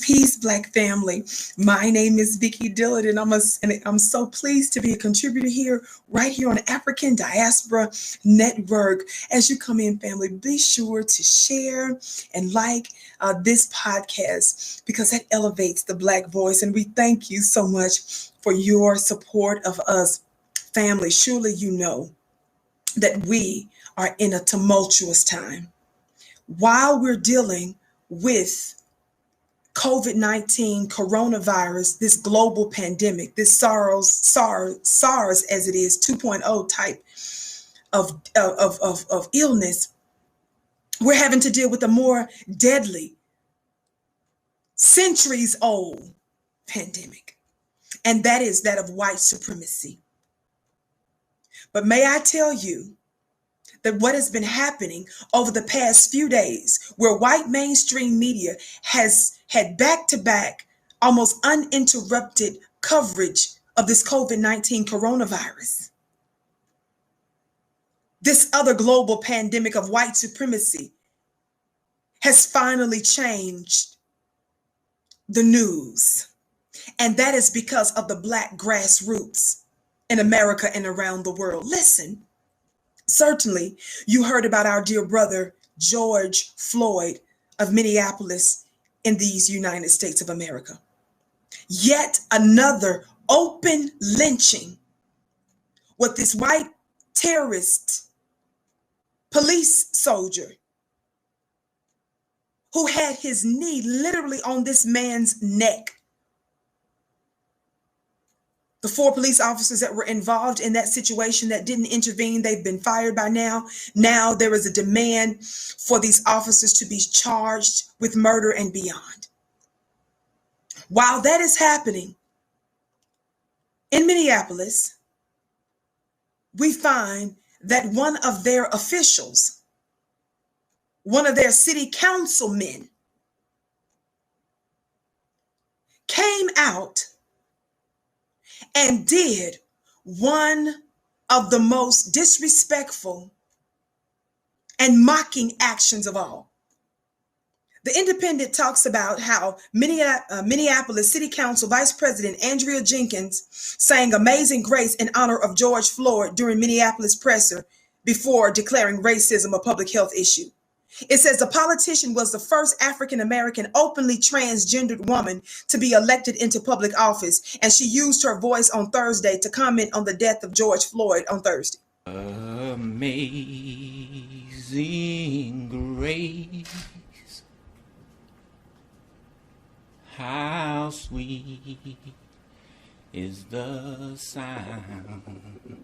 peace, Black family. My name is Vicki Dillard, and I'm so pleased to be a contributor here, right here on African Diaspora Network. As you come in, family, be sure to share and like this podcast, because that elevates the Black voice. And we thank you so much for your support of us, family. Surely you know that we are in a tumultuous time. While we're dealing with COVID-19, coronavirus, this global pandemic, this SARS as it is, 2.0 type of illness, we're having to deal with a more deadly, centuries-old pandemic, and that is that of white supremacy. But may I tell you that what has been happening over the past few days, where white mainstream media has had back-to-back, almost uninterrupted coverage of this COVID-19 coronavirus, this other global pandemic of white supremacy has finally changed the news. And that is because of the Black grassroots in America and around the world. Listen. Certainly, you heard about our dear brother, George Floyd of Minneapolis in these United States of America. Yet another open lynching with this white terrorist police soldier who had his knee literally on this man's neck. The 4 police officers that were involved in that situation that didn't intervene, they've been fired by now. Now there is a demand for these officers to be charged with murder and beyond. While that is happening in Minneapolis, we find that one of their officials, one of their city councilmen, came out and did one of the most disrespectful and mocking actions of all. The Independent talks about how Minneapolis City Council Vice President Andrea Jenkins sang Amazing Grace in honor of George Floyd during Minneapolis presser before declaring racism a public health issue. It says the politician was the first African-American openly transgendered woman to be elected into public office, and she used her voice on Thursday to comment on the death of George Floyd on Thursday. Amazing grace, how sweet is the sound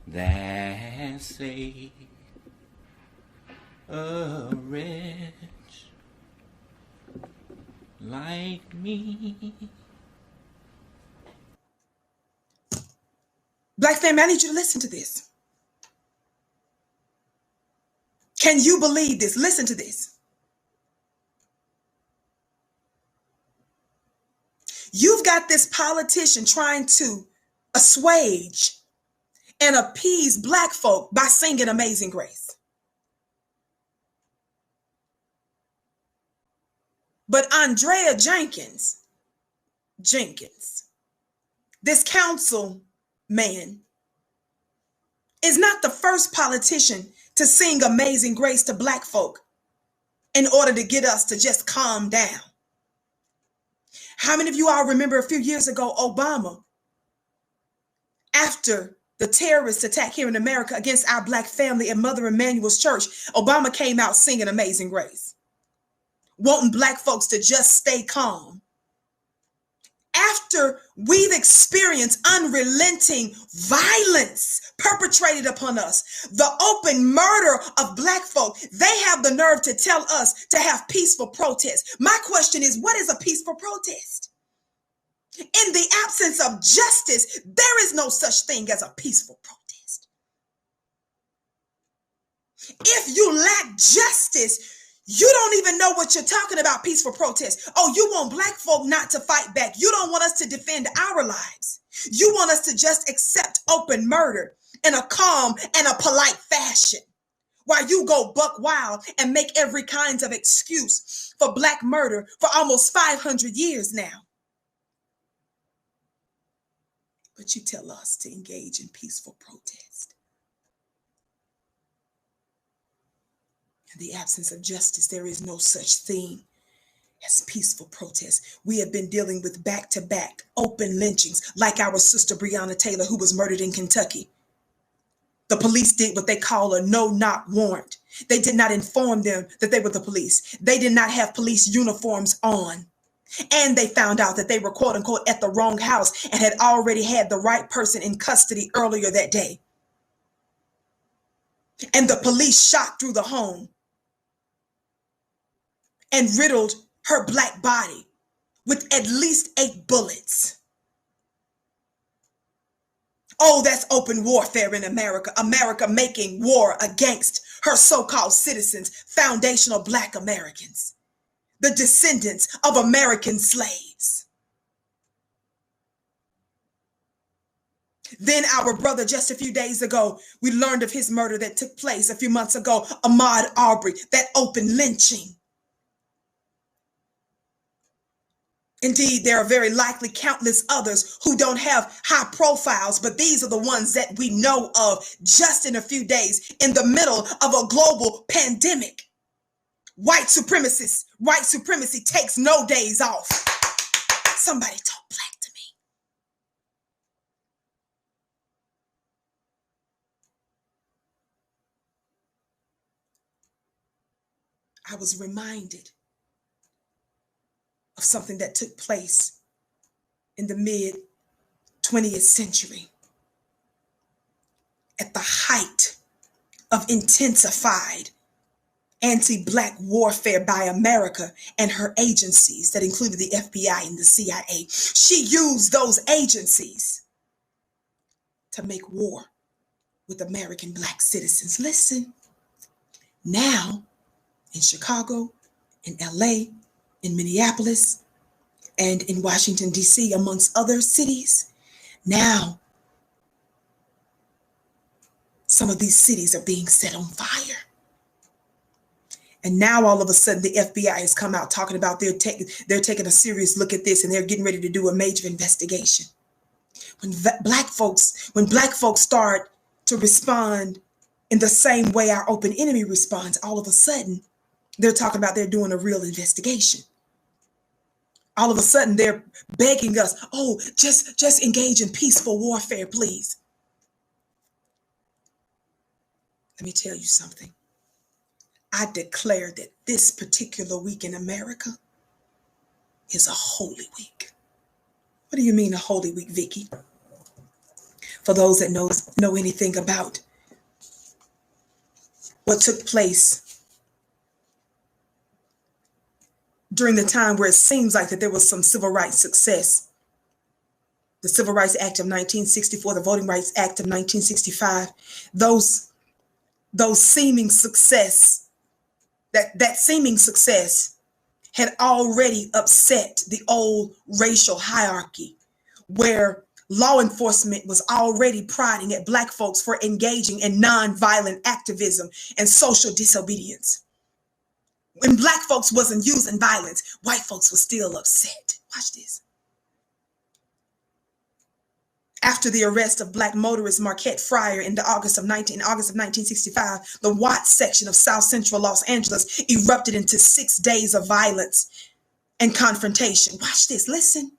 that saved a wretch like me. Black family, I need you to listen to this. Can you believe this? Listen to this. You've got this politician trying to assuage and appease Black folk by singing Amazing Grace. But Andrea Jenkins, this council man, is not the first politician to sing Amazing Grace to Black folk in order to get us to just calm down. How many of you all remember a few years ago, Obama, after the terrorist attack here in America against our Black family at Mother Emanuel's church, Obama came out singing Amazing Grace, wanting Black folks to just stay calm. After we've experienced unrelenting violence perpetrated upon us, the open murder of Black folk, they have the nerve to tell us to have peaceful protest. My question is, what is a peaceful protest? In the absence of justice, there is no such thing as a peaceful protest. If you lack justice, you don't even know what you're talking about, peaceful protest. Oh, you want Black folk not to fight back. You don't want us to defend our lives. You want us to just accept open murder in a calm and a polite fashion. while you go buck wild and make every kind of excuse for Black murder for almost 500 years now. But you tell us to engage in peaceful protest. In the absence of justice, there is no such thing as peaceful protest. We have been dealing with back-to-back open lynchings, like our sister Breonna Taylor, who was murdered in Kentucky. The police did what they call a no-knock warrant. They did not inform them that they were the police. They did not have police uniforms on. And they found out that they were, quote unquote, at the wrong house and had already had the right person in custody earlier that day. And the police shot through the home and riddled her Black body with at least 8 bullets. Oh, that's open warfare in America. America making war against her so-called citizens, foundational Black Americans, the descendants of American slaves. Then our brother, just a few days ago, we learned of his murder that took place a few months ago, Ahmaud Arbery, that open lynching. Indeed, there are very likely countless others who don't have high profiles, but these are the ones that we know of just in a few days in the middle of a global pandemic. White supremacy takes no days off. Somebody talk Black to me. I was reminded of something that took place in the mid-20th century at the height of intensified anti-Black warfare by America and her agencies that included the FBI and the CIA. She used those agencies to make war with American Black citizens. Listen, now in Chicago, in LA, in Minneapolis, and in Washington, D.C., amongst other cities. Now, some of these cities are being set on fire. And now all of a sudden the FBI has come out talking about they're taking a serious look at this and they're getting ready to do a major investigation. When Black folks start to respond in the same way our open enemy responds, all of a sudden they're talking about they're doing a real investigation. All of a sudden, they're begging us, oh, just engage in peaceful warfare, please. Let me tell you something. I declare that this particular week in America is a holy week. What do you mean a holy week, Vicki? For those that know anything about what took place during the time where it seems like that there was some civil rights success. The Civil Rights Act of 1964, the Voting Rights Act of 1965, those seeming success, that seeming success had already upset the old racial hierarchy where law enforcement was already prodding at Black folks for engaging in nonviolent activism and social disobedience. When Black folks wasn't using violence, white folks were still upset. Watch this. After the arrest of Black motorist Marquette Fryer in August of 1965, the Watts section of South Central Los Angeles erupted into 6 days of violence and confrontation. Watch this, listen.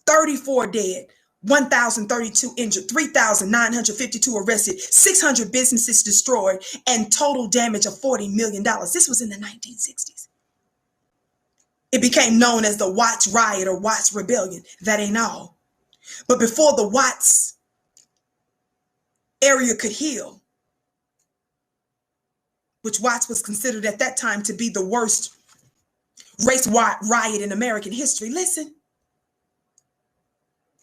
34 dead, 1,032 injured, 3,952 arrested, 600 businesses destroyed, and total damage of $40 million. This was in the 1960s. It became known as the Watts Riot or Watts Rebellion. That ain't all. But before the Watts area could heal, which Watts was considered at that time to be the worst race riot in American history, listen.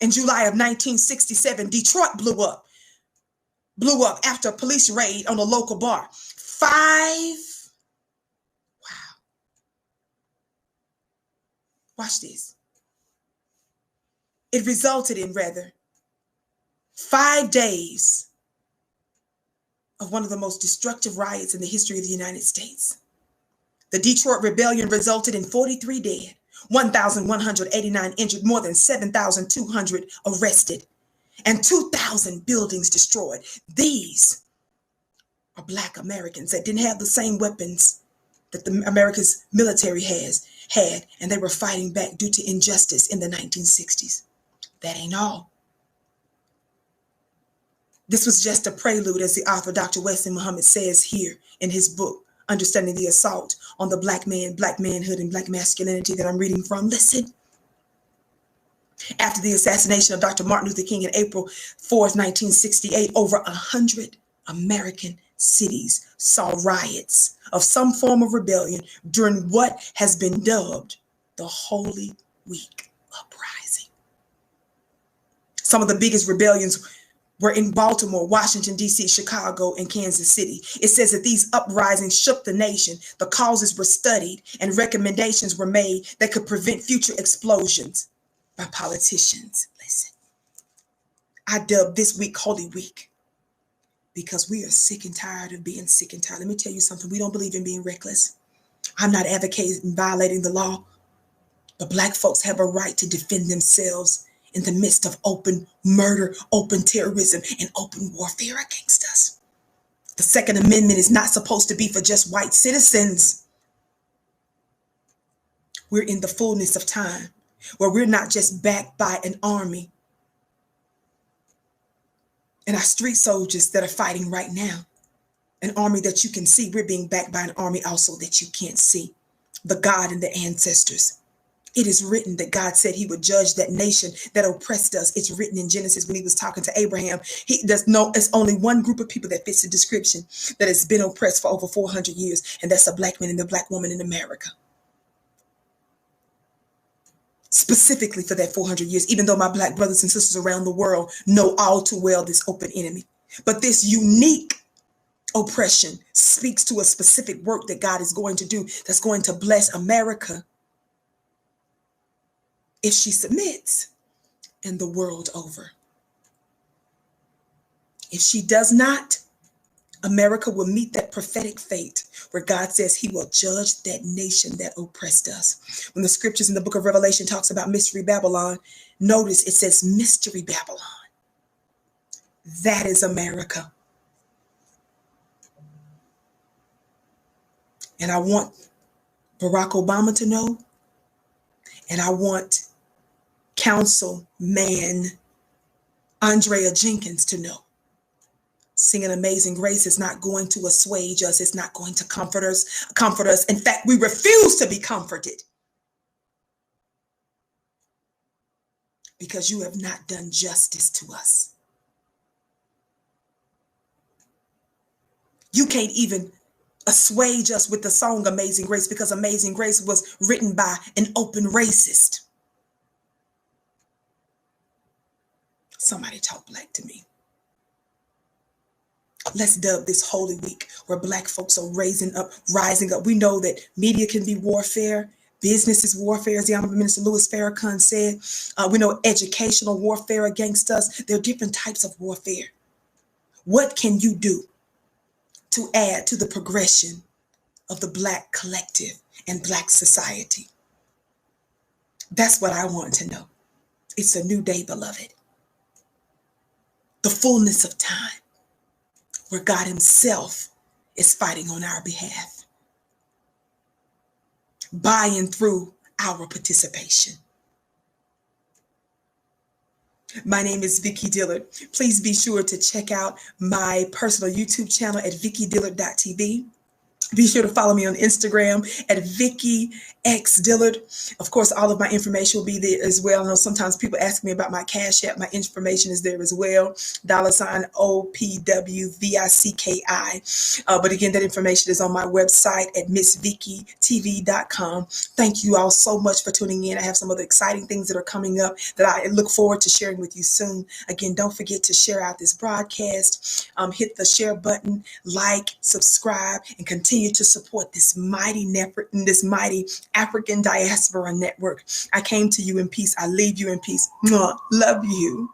In July of 1967, Detroit blew up after a police raid on a local bar. 5 Watch this. It resulted in 5 days of one of the most destructive riots in the history of the United States. The Detroit Rebellion resulted in 43 dead, 1,189 injured, more than 7,200 arrested, and 2,000 buildings destroyed. These are Black Americans that didn't have the same weapons that the America's military had, and they were fighting back due to injustice in the 1960s. That ain't all. This was just a prelude, as the author Dr. Wesley Muhammad says here in his book, Understanding the Assault on the Black Man, Black Manhood, and Black Masculinity, that I'm reading from. Listen. After the assassination of Dr. Martin Luther King in April 4th, 1968, over 100 American cities saw riots of some form of rebellion during what has been dubbed the Holy Week Uprising. Some of the biggest rebellions were in Baltimore, Washington, D.C., Chicago, and Kansas City. It says that these uprisings shook the nation. The causes were studied and recommendations were made that could prevent future explosions by politicians. Listen, I dubbed this week Holy Week because we are sick and tired of being sick and tired. Let me tell you something. We don't believe in being reckless. I'm not advocating violating the law, but Black folks have a right to defend themselves in the midst of open murder, open terrorism, and open warfare against us. The Second Amendment is not supposed to be for just white citizens. We're in the fullness of time where we're not just backed by an army and our street soldiers that are fighting right now, an army that you can see. We're being backed by an army also that you can't see, the God and the ancestors. It is written that God said he would judge that nation that oppressed us. It's written in Genesis when he was talking to Abraham. It's only one group of people that fits the description that has been oppressed for over 400 years, and that's the Black man and the Black woman in America. Specifically for that 400 years, even though my Black brothers and sisters around the world know all too well this open enemy. But this unique oppression speaks to a specific work that God is going to do that's going to bless America if she submits, and the world over. If she does not, America will meet that prophetic fate where God says he will judge that nation that oppressed us. When the scriptures in the book of Revelation talks about Mystery Babylon, notice it says Mystery Babylon. That is America. And I want Barack Obama to know, and I want Councilman Andrea Jenkins to know. Singing Amazing Grace is not going to assuage us. It's not going to comfort us. In fact, we refuse to be comforted because you have not done justice to us. You can't even assuage us with the song Amazing Grace because Amazing Grace was written by an open racist. Somebody talk Black to me. Let's dub this Holy Week where Black folks are rising up. We know that media can be warfare. Business is warfare, as the Honorable Minister Louis Farrakhan said. We know educational warfare against us. There are different types of warfare. What can you do to add to the progression of the Black collective and Black society? That's what I want to know. It's a new day, beloved. The fullness of time where God himself is fighting on our behalf, by and through our participation. My name is Vicki Dillard. Please be sure to check out my personal YouTube channel at vickidillard.tv. Be sure to follow me on Instagram at Vicki X Dillard. Of course, all of my information will be there as well. I know sometimes people ask me about my Cash App. My information is there as well. $OPWVICKI. But again, that information is on my website at MissVickiTV.com. Thank you all so much for tuning in. I have some other exciting things that are coming up that I look forward to sharing with you soon. Again, don't forget to share out this broadcast. Hit the share button, like, subscribe, and continue to support this mighty African Diaspora network. I came to you in peace. I leave you in peace. Mwah. Love you.